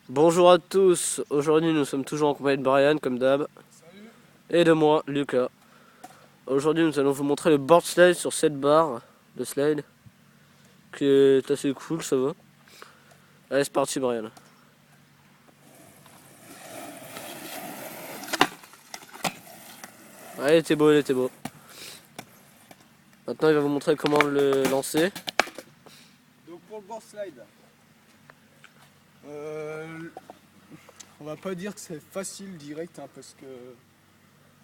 Bonjour à tous, aujourd'hui nous sommes toujours en compagnie de Brian comme d'hab Salut. et de moi, Lucas. Aujourd'hui nous allons vous montrer le board slide sur cette barre de slide qui est assez cool, ça va. Allez c'est parti Brian. Ouais, il était beau, il était beau. Maintenant il va vous montrer comment le lancer. Donc pour le board slide, on va pas dire que c'est facile direct parce que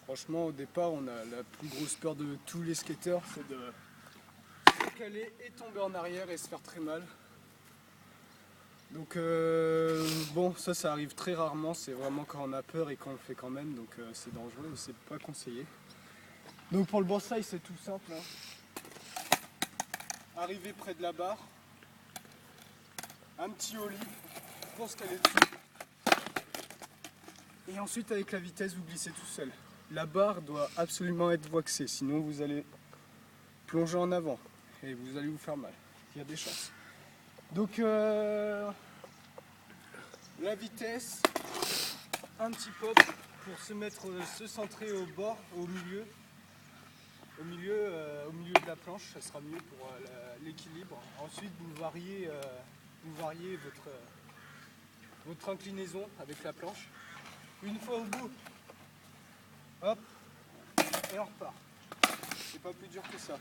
franchement au départ on a la plus grosse peur de tous les skateurs, c'est de se caler et tomber en arrière et se faire très mal. Donc bon, ça arrive très rarement, c'est vraiment quand on a peur et qu'on le fait quand même, donc c'est dangereux et c'est pas conseillé. Donc pour le board slide c'est tout simple, hein. Arriver près de la barre, un petit ollie pour se caler dessus. Et ensuite avec la vitesse vous glissez tout seul. La barre doit absolument être waxée, sinon vous allez plonger en avant et vous allez vous faire mal. Il y a des chances. Donc la vitesse, un petit pop pour se centrer au bord, au milieu de la planche, ça sera mieux pour l'équilibre. Ensuite vous variez votre inclinaison avec la planche. Une fois au bout, hop, et on repart. C'est pas plus dur que ça.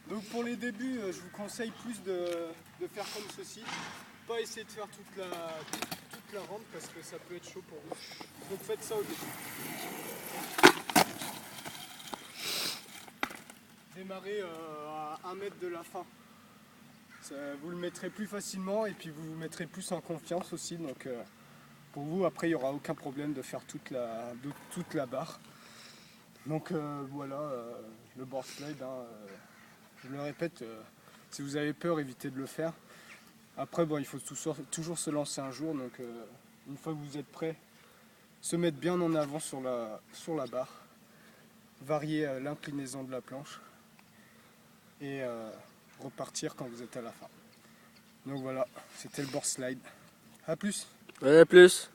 Donc pour les débuts, je vous conseille plus de faire comme ceci. Pas essayer de faire toute la rampe parce que ça peut être chaud pour vous. Donc faites ça au début. Démarrez à 1 mètre de la fin. Vous le mettrez plus facilement et puis vous vous mettrez plus en confiance aussi. Donc pour vous, après, il n'y aura aucun problème de faire toute la barre. Donc voilà, le board slide, hein, je le répète, si vous avez peur, évitez de le faire. Après, bon, il faut toujours se lancer un jour, donc une fois que vous êtes prêt, se mettre bien en avant sur la barre, varier l'inclinaison de la planche et repartir quand vous êtes à la fin. Donc voilà, c'était le board slide. A plus. Allez, à plus.